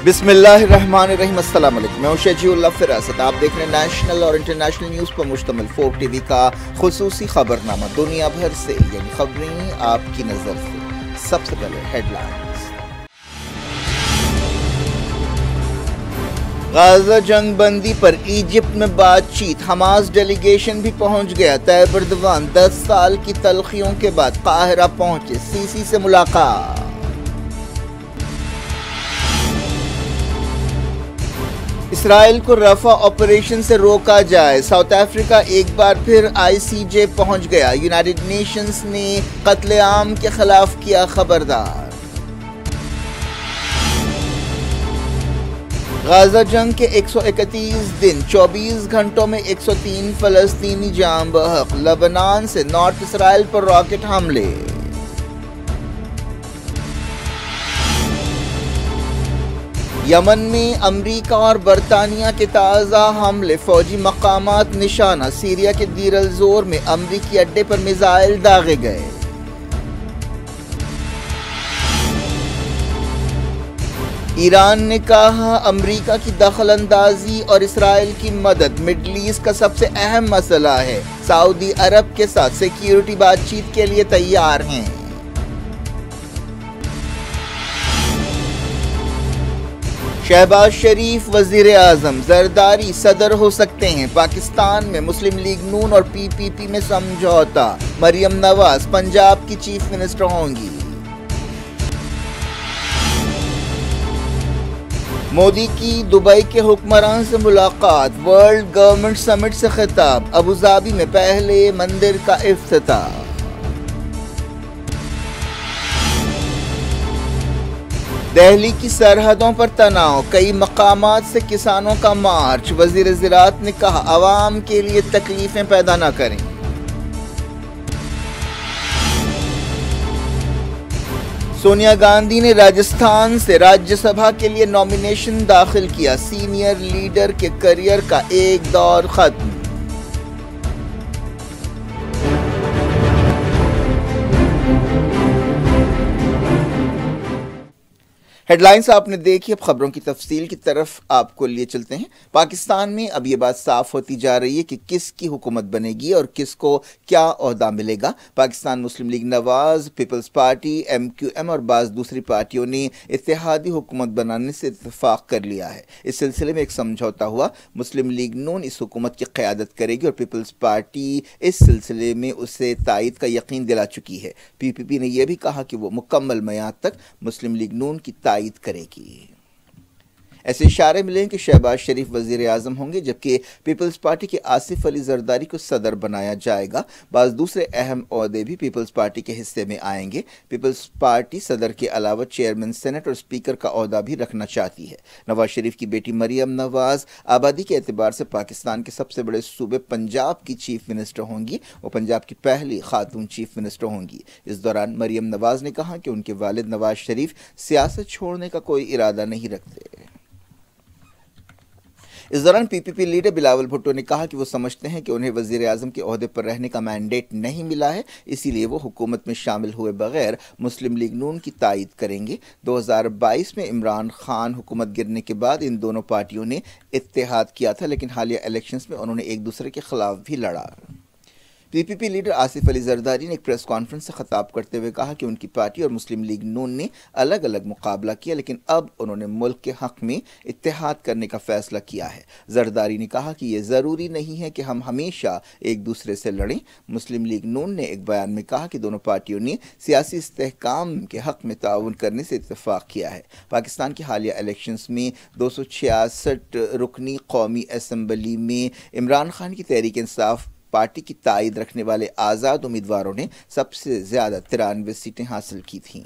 بسم اللہ الرحمن الرحیم۔ السلام علیکم، میں ہوں شجیع اللہ فراست۔ آپ دیکھ رہے ہیں نیشنل اور انٹرنیشنل نیوز پر مشتمل 4 ٹی وی کا خصوصی خبرنامہ، دنیا بھر سے یعنی خبریں آپ کی نظر سے۔ سب سے پہلے ہیڈ لائنز۔ غزہ جنگ بندی پر ایجپٹ میں بات چیت، حماس ڈیلیگیشن بھی پہنچ گیا۔ طیب اردوان 10 سال کی تلخیوں کے بعد قاہرہ پہنچے، سیسی سے ملاقات۔ اسرائیل کو رفح آپریشن سے روکا جائے، ساؤتھ افریقہ ایک بار پھر آئی سی جے پہنچ گیا۔ یونائیٹڈ نیشنز نے قتل عام کے خلاف کیا خبردار۔ غزہ جنگ کے 131 دن 24 گھنٹوں میں 103 فلسطینی جاں بحق۔ لبنان سے نارتھ اسرائیل پر راکٹ حملے۔ یمن میں امریکہ اور برطانیہ کے تازہ حملے، فوجی مقامات نشانہ۔ سیریا کے دیر الزور میں امریکی اڈے پر میزائل داغے گئے۔ ایران نے کہا امریکہ کی دخل اندازی اور اسرائیل کی مدد مڈل ایسٹ کا سب سے اہم مسئلہ ہے، سعودی عرب کے ساتھ سیکیورٹی بات چیت کے لیے تیار ہیں۔ شہباز شریف وزیر اعظم، زرداری صدر ہو سکتے ہیں۔ پاکستان میں مسلم لیگ نون اور پی پی پی میں سمجھوتا۔ مریم نواز پنجاب کی چیف منسٹر ہوں گی۔ مودی کی دبئی کے حکمران سے ملاقات، ورلڈ گورنمنٹ سمٹ سے خطاب۔ ابوظہبی میں پہلے مندر کا افتتاح۔ دہلی کی سرحدوں پر تناؤ، کئی مقامات سے کسانوں کا مارچ۔ وزیر زراعت نے کہا عوام کے لیے تکلیفیں پیدا نہ کریں۔ سونیا گاندھی نے راجستھان سے راجیہ سبھا کے لیے نامینیشن داخل کیا۔ سینئر لیڈر کے کیریئر کا ایک دور ختم۔ ہیڈ لائنز آپ نے دیکھی، اب خبروں کی تفصیل کی طرف آپ کو لیے چلتے ہیں۔ پاکستان میں اب یہ بات صاف ہوتی جا رہی ہے کہ کس کی حکومت بنے گی اور کس کو کیا عہدہ ملے گا۔ Pakistan Muslim League Nawaz, Peoples Party, M Q M اور بعض دوسری پارٹیوں نے اتحادی حکومت بنانے سے اتفاق کر لیا ہے۔ اس سلسلے میں ایک سمجھوتا ہوا۔ مسلم لیگ نون اس حکومت کی قیادت کرے گی اور پیپلز پارٹی اس سلسلے میں اسے تائید کا یقین دلا چکی ہے۔ پی پی پی نے یہ بھی کہا کہ وہ مکمل میعاد تک مسلم لیگ نون کی تائید کرے گی۔ ایسے اشارے ملے ہیں کہ شہباز شریف وزیر اعظم ہوں گے، جبکہ پیپلز پارٹی کے آصف علی زرداری کو صدر بنایا جائے گا۔ بعض دوسرے اہم عہدے بھی پیپلز پارٹی کے حصے میں آئیں گے۔ پیپلز پارٹی صدر کے علاوہ چیئرمین سینٹ اور اسپیکر کا عہدہ بھی رکھنا چاہتی ہے۔ نواز شریف کی بیٹی مریم نواز آبادی کے اعتبار سے پاکستان کے سب سے بڑے صوبے پنجاب کی چیف منسٹر ہوں گی۔ وہ پنجاب کی پہلی خاتون چیف منسٹر ہوں گی۔ اس دوران مریم نواز نے کہا کہ ان کے والد نواز شریف سیاست چھوڑنے کا کوئی ارادہ نہیں رکھتے۔ اس دوران پی پی پی لیڈر بلاول بھٹو نے کہا کہ وہ سمجھتے ہیں کہ انہیں وزیر اعظم کے عہدے پر رہنے کا مینڈیٹ نہیں ملا ہے، اسی لیے وہ حکومت میں شامل ہوئے بغیر مسلم لیگ نون کی تائید کریں گے۔ 2022 میں عمران خان حکومت گرنے کے بعد ان دونوں پارٹیوں نے اتحاد کیا تھا، لیکن حالیہ الیکشنز میں انہوں نے ایک دوسرے کے خلاف بھی لڑا۔ پی پی پی لیڈر آصف علی زرداری نے ایک پریس کانفرنس سے خطاب کرتے ہوئے کہا کہ ان کی پارٹی اور مسلم لیگ نون نے الگ الگ مقابلہ کیا، لیکن اب انہوں نے ملک کے حق میں اتحاد کرنے کا فیصلہ کیا ہے۔ زرداری نے کہا کہ یہ ضروری نہیں ہے کہ ہم ہمیشہ ایک دوسرے سے لڑیں۔ مسلم لیگ نون نے ایک بیان میں کہا کہ دونوں پارٹیوں نے سیاسی استحکام کے حق میں تعاون کرنے سے اتفاق کیا ہے۔ پاکستان کی حالیہ الیکشنز میں 266 رکنی قومی اسمبلی میں عمران خان کی تحریک انصاف پارٹی کی تائید رکھنے والے آزاد امیدواروں نے سب سے زیادہ 93 سیٹیں حاصل کی تھیں۔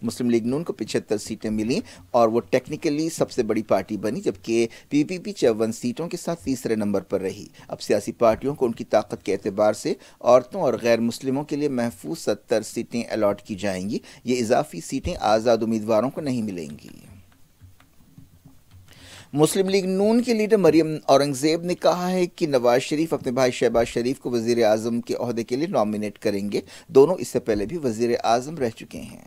مسلم لیگ نون کو 75 سیٹیں ملیں اور وہ ٹیکنیکلی سب سے بڑی پارٹی بنی، جبکہ پی پی پی 54 سیٹوں کے ساتھ تیسرے نمبر پر رہی۔ اب سیاسی پارٹیوں کو ان کی طاقت کے اعتبار سے عورتوں اور غیر مسلموں کے لیے محفوظ 70 سیٹیں الاٹ کی جائیں گی۔ یہ اضافی سیٹیں آزاد امیدواروں کو نہیں ملیں گی۔ مسلم لیگ نون کے لیڈر مریم اورنگزیب نے کہا ہے کہ نواز شریف اپنے بھائی شہباز شریف کو وزیر اعظم کے عہدے کے لیے نامینیٹ کریں گے۔ دونوں اس سے پہلے بھی وزیر اعظم رہ چکے ہیں۔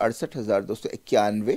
68,291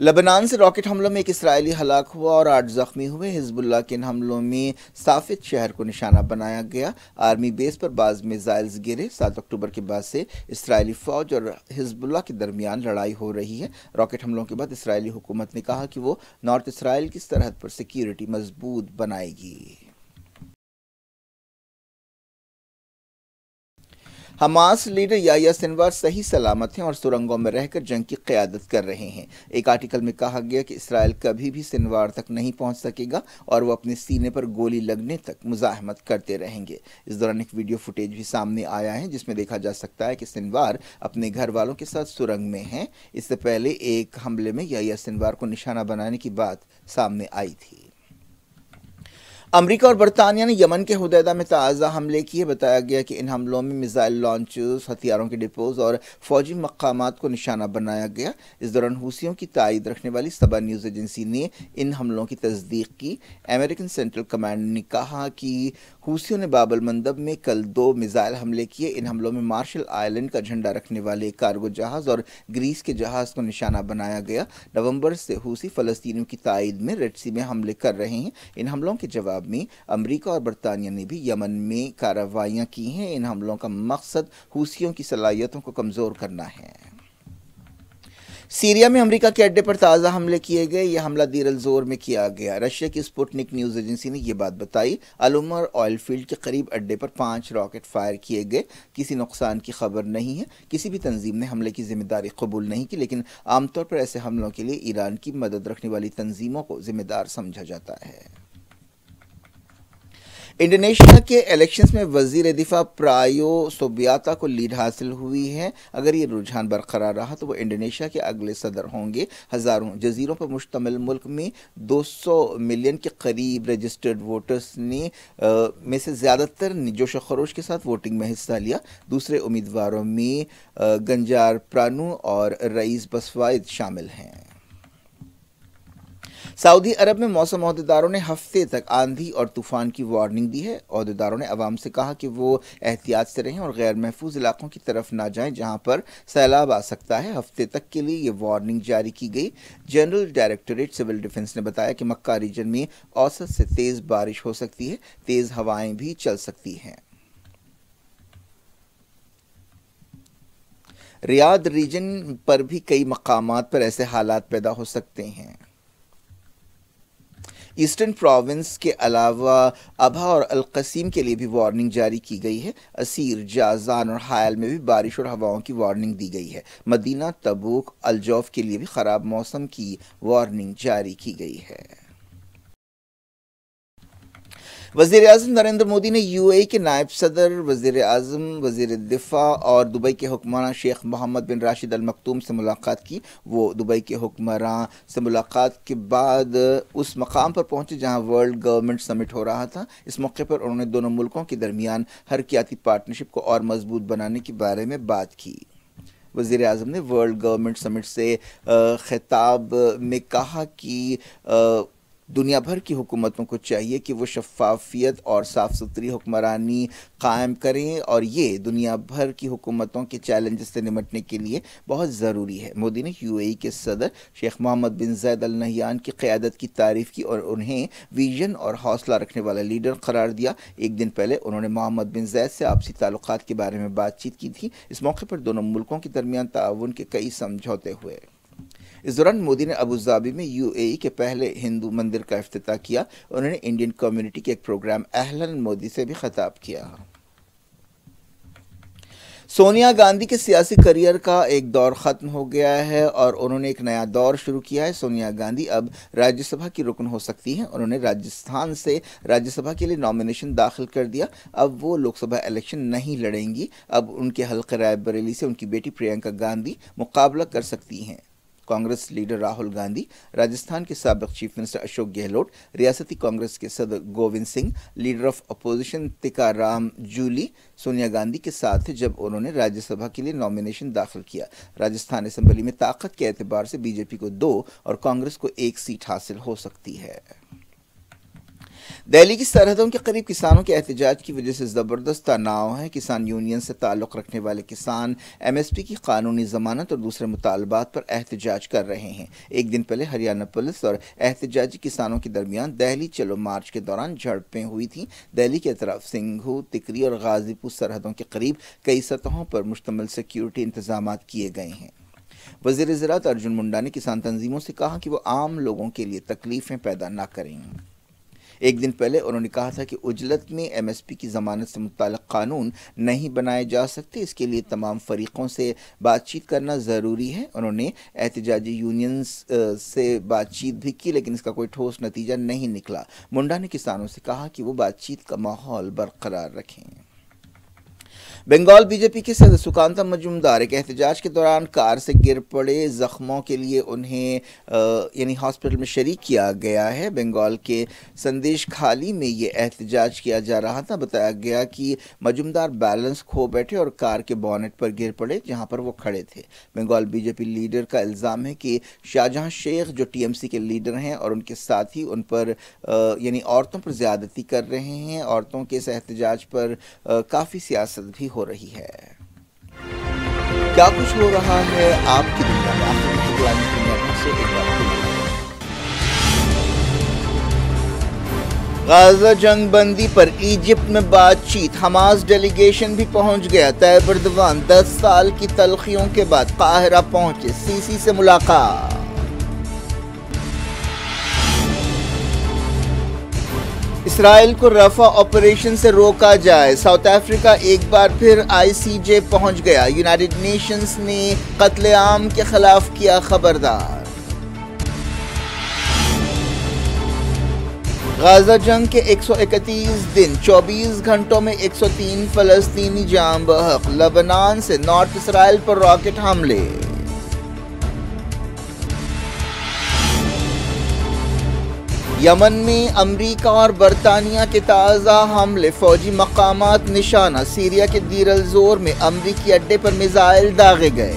لبنان سے راکٹ حملوں میں ایک اسرائیلی ہلاک ہوا اور 8 زخمی ہوئے۔ حزب اللہ کے ان حملوں میں صافت شہر کو نشانہ بنایا گیا۔ آرمی بیس پر بعض میزائلز گرے۔ 7 اکتوبر کے بعد سے اسرائیلی فوج اور حزب اللہ کے درمیان لڑائی ہو رہی ہے۔ راکٹ حملوں کے بعد اسرائیلی حکومت نے کہا کہ وہ نارتھ اسرائیل کی سرحد پر سیکیورٹی مضبوط بنائے گی۔ حماس لیڈر یحییٰ سنوار صحیح سلامت ہیں اور سرنگوں میں رہ کر جنگ کی قیادت کر رہے ہیں۔ ایک آرٹیکل میں کہا گیا کہ اسرائیل کبھی بھی سنوار تک نہیں پہنچ سکے گا اور وہ اپنے سینے پر گولی لگنے تک مزاحمت کرتے رہیں گے۔ اس دوران ایک ویڈیو فوٹیج بھی سامنے آیا ہے جس میں دیکھا جا سکتا ہے کہ سنوار اپنے گھر والوں کے ساتھ سرنگ میں ہیں۔ اس سے پہلے ایک حملے میں یحییٰ سنوار کو نشانہ بنانے کی بات سامنے آئی تھی۔ امریکہ اور برطانیہ نے یمن کے حدیدہ میں تازہ حملے کیے۔ بتایا گیا کہ ان حملوں میں میزائل لانچرز، ہتھیاروں کے ڈپوز اور فوجی مقامات کو نشانہ بنایا گیا۔ اس دوران حوثیوں کی تائید رکھنے والی سبا نیوز ایجنسی نے ان حملوں کی تصدیق کی۔ امریکن سینٹرل کمانڈ نے کہا کہ حوثیوں نے باب المندب میں کل 2 میزائل حملے کیے۔ ان حملوں میں مارشل آئلینڈ کا جھنڈا رکھنے والے ایک کارگو جہاز اور گریس کے جہاز کو نشانہ بنایا گیا۔ نومبر سے حوثی فلسطینیوں کی تائید میں ریڈ سی میں حملے کر رہے ہیں۔ ان حملوں کے جواب میں امریکہ اور برطانیہ نے بھی یمن میں کارروائیاں کی ہیں۔ ان حملوں کا مقصد حوثیوں کی صلاحیتوں کو کمزور کرنا ہے۔ سیریا میں امریکہ کے اڈے پر تازہ حملے کیے گئے۔ یہ حملہ دیر الزور میں کیا گیا۔ رشیا کی سپوٹنک نیوز ایجنسی نے یہ بات بتائی۔ العمر آئل فیلڈ کے قریب اڈے پر 5 راکٹ فائر کیے گئے۔ کسی نقصان کی خبر نہیں ہے۔ کسی بھی تنظیم نے حملے کی ذمہ داری قبول نہیں کی، لیکن عام طور پر ایسے حملوں کے لیے ایران کی مدد رکھنے والی تنظیموں کو ذمہ دار سمجھا جاتا ہے۔ انڈونیشیا کے الیکشنز میں وزیر دفاع پرایو سوبیانتو کو لیڈ حاصل ہوئی ہے۔ اگر یہ رجحان برقرار رہا تو وہ انڈونیشیا کے اگلے صدر ہوں گے۔ ہزاروں جزیروں پر مشتمل ملک میں 200 ملین کے قریب رجسٹرڈ ووٹرز نے میں سے زیادہ تر نے جوش و خروش کے ساتھ ووٹنگ میں حصہ لیا۔ دوسرے امیدواروں میں گنجار پرانو اور رئیس بسوائد شامل ہیں۔ سعودی عرب میں موسم عہدیداروں نے ہفتے تک آندھی اور طوفان کی وارننگ دی ہے۔ عہدیداروں نے عوام سے کہا کہ وہ احتیاط سے رہیں اور غیر محفوظ علاقوں کی طرف نہ جائیں جہاں پر سیلاب آ سکتا ہے۔ ہفتے تک کے لیے یہ وارننگ جاری کی گئی۔ جنرل ڈائریکٹوریٹ سول ڈیفنس نے بتایا کہ مکہ ریجن میں اوسط سے تیز بارش ہو سکتی ہے، تیز ہوائیں بھی چل سکتی ہیں۔ ریاض ریجن پر بھی کئی مقامات پر ایسے حالات پیدا ہو سکتے ہیں۔ ایسٹرن پروونس کے علاوہ ابہا اور القصیم کے لیے بھی وارننگ جاری کی گئی ہے۔ اسیر، جازان اور حائل میں بھی بارش اور ہواؤں کی وارننگ دی گئی ہے۔ مدینہ، تبوک، الجوف کے لیے بھی خراب موسم کی وارننگ جاری کی گئی ہے۔ وزیر اعظم نریندر مودی نے یو اے ای کے نائب صدر، وزیر اعظم، وزیر دفاع اور دبئی کے حکمراں شیخ محمد بن راشد ال مکتوم سے ملاقات کی۔ وہ دبئی کے حکمراں سے ملاقات کے بعد اس مقام پر پہنچے جہاں ورلڈ گورنمنٹ سمٹ ہو رہا تھا۔ اس موقع پر انہوں نے دونوں ملکوں کے درمیان حرکیاتی پارٹنرشپ کو اور مضبوط بنانے کے بارے میں بات کی۔ وزیر اعظم نے ورلڈ گورنمنٹ سمٹ سے خطاب میں کہا کہ دنیا بھر کی حکومتوں کو چاہیے کہ وہ شفافیت اور صاف ستھری حکمرانی قائم کریں اور یہ دنیا بھر کی حکومتوں کے چیلنجز سے نمٹنے کے لیے بہت ضروری ہے۔ مودی نے یو اے ای کے صدر شیخ محمد بن زاید ال نہیان کی قیادت کی تعریف کی اور انہیں ویژن اور حوصلہ رکھنے والا لیڈر قرار دیا۔ ایک دن پہلے انہوں نے محمد بن زاید سے آپسی تعلقات کے بارے میں بات چیت کی تھی۔ اس موقع پر دونوں ملکوں کے درمیان تعاون کے کئی سمجھوتے ہوئے۔ اس دوران مودی نے ابوظہبی میں یو اے ای کے پہلے ہندو مندر کا افتتاح کیا۔ انہوں نے انڈین کمیونٹی کے ایک پروگرام اہلن مودی سے بھی خطاب کیا۔ سونیا گاندھی کے سیاسی کریئر کا ایک دور ختم ہو گیا ہے اور انہوں نے ایک نیا دور شروع کیا ہے۔ سونیا گاندھی اب راجیہ سبھا کی رکن ہو سکتی ہیں۔ انہوں نے راجستھان سے راجیہ سبھا کے لیے نامینیشن داخل کر دیا۔ اب وہ لوک سبھا الیکشن نہیں لڑیں گی۔ اب ان کے حلقہ رائے بریلی سے ان کی بیٹی پرینکا گاندھی مقابلہ کر سکتی ہیں۔ کانگریس لیڈر راہل گاندھی، راجستھان کے سابق چیف منسٹر اشوک گہلوٹ، ریاستی کانگریس کے صدر Govind Singh, leader of opposition Tika Ram Jully Sonia Gandhi کے ساتھ تھے جب انہوں نے راجیہ سبھا کے لیے نامینیشن داخل کیا۔ راجستھان اسمبلی میں طاقت کے اعتبار سے بی جے پی کو 2 اور کانگریس کو 1 سیٹ حاصل ہو سکتی ہے۔ دہلی کی سرحدوں کے قریب کسانوں کے احتجاج کی وجہ سے زبردست تناؤ ہے۔ کسان یونین سے تعلق رکھنے والے کسان ایم ایس پی کی قانونی ضمانت اور دوسرے مطالبات پر احتجاج کر رہے ہیں۔ ایک دن پہلے ہریانہ پولیس اور احتجاجی کسانوں کے درمیان دہلی چلو مارچ کے دوران جھڑپیں ہوئی تھیں۔ دہلی کی طرف سنگھو، تکری اور غازی پور سرحدوں کے قریب کئی سطحوں پر مشتمل سیکیورٹی انتظامات کیے گئے ہیں۔ وزیر زراعت ارجن منڈا نے کسان تنظیموں سے کہا کہ وہ عام لوگوں کے لیے تکلیفیں پیدا نہ کریں۔ ایک دن پہلے انہوں نے کہا تھا کہ عجلت میں ایم ایس پی کی ضمانت سے متعلق قانون نہیں بنائے جا سکتے، اس کے لیے تمام فریقوں سے بات چیت کرنا ضروری ہے۔ انہوں نے احتجاجی یونینز سے بات چیت بھی کی لیکن اس کا کوئی ٹھوس نتیجہ نہیں نکلا۔ منڈا نے کسانوں سے کہا کہ وہ بات چیت کا ماحول برقرار رکھیں۔ بنگال بی جے پی کے صدر سکانتا مجمدار ایک احتجاج کے دوران کار سے گر پڑے، زخموں کے لیے انہیں ہاسپٹل میں شریک کیا گیا ہے۔ بنگال کے سندیش کھالی میں یہ احتجاج کیا جا رہا تھا۔ بتایا گیا کہ مجمدار بیلنس کھو بیٹھے اور کار کے بونٹ پر گر پڑے جہاں پر وہ کھڑے تھے۔ Bengal B J P leader کا الزام ہے کہ شاہجہاں شیخ جو ٹی ایم سی کے لیڈر ہیں اور ان کے ساتھی ان پر عورتوں پر زیادتی کر رہے ہیں۔ عورتوں کے اس احتجاج پر کافی سیاست بھی ہو رہی ہے۔ کیا کچھ ہو رہا ہے آپ کی دنیا میں؟ آخر میں پلانی دنیا سے ایک بار غزہ جنگ بندی پر ایجپٹ میں بات چیت، حماس ڈیلیگیشن بھی پہنچ گیا۔ طیب اردوان 10 سال کی تلخیوں کے بعد قاہرہ پہنچے، سی سی سے ملاقات۔ اسرائیل کو رفح آپریشن سے روکا جائے، ساؤتھ افریقہ ایک بار پھر آئی سی جے پہنچ گیا۔ یونائیٹڈ نیشنز نے قتل عام کے خلاف کیا خبردار۔ غزہ جنگ کے 131 دن 24 گھنٹوں میں 103 فلسطینی جاں بحق۔ لبنان سے نارتھ اسرائیل پر راکٹ حملے۔ یمن میں امریکہ اور برطانیہ کے تازہ حملے، فوجی مقامات نشانہ۔ سیریا کے دیر الزور میں امریکی اڈے پر میزائل داغے گئے۔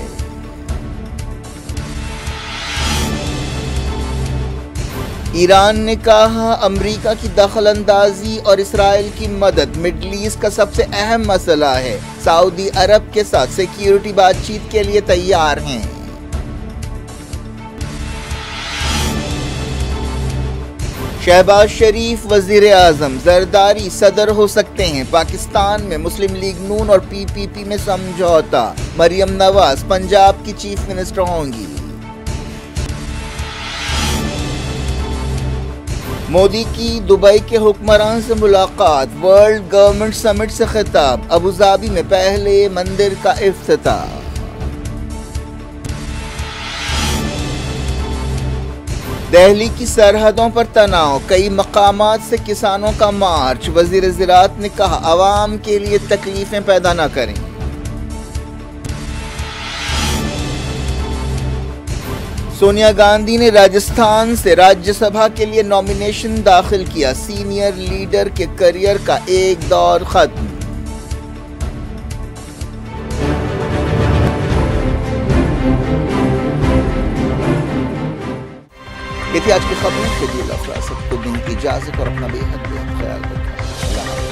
ایران نے کہا امریکہ کی دخل اندازی اور اسرائیل کی مدد مڈل ایسٹ کا سب سے اہم مسئلہ ہے۔ سعودی عرب کے ساتھ سیکیورٹی بات چیت کے لیے تیار ہیں۔ شہباز شریف وزیر اعظم، زرداری صدر ہو سکتے ہیں۔ پاکستان میں مسلم لیگ نون اور پی پی پی میں سمجھوتا۔ مریم نواز پنجاب کی چیف منسٹر ہوں گی۔ مودی کی دبئی کے حکمران سے ملاقات، ورلڈ گورنمنٹ سمٹ سے خطاب۔ ابوظہبی میں پہلے مندر کا افتتاح۔ دہلی کی سرحدوں پر تناؤ، کئی مقامات سے کسانوں کا مارچ۔ وزیر زراعت نے کہا عوام کے لیے تکلیفیں پیدا نہ کریں۔ سونیا گاندھی نے راجستھان سے راجیہ سبھا کے لیے نامینیشن داخل کیا۔ سینئر لیڈر کے کیریئر کا ایک دور ختم۔ یہ تھی آج کی خبریں۔ شکریہ، اللہ سب کو دن کی اجازت اور اپنا بے حد خیال رکھیں۔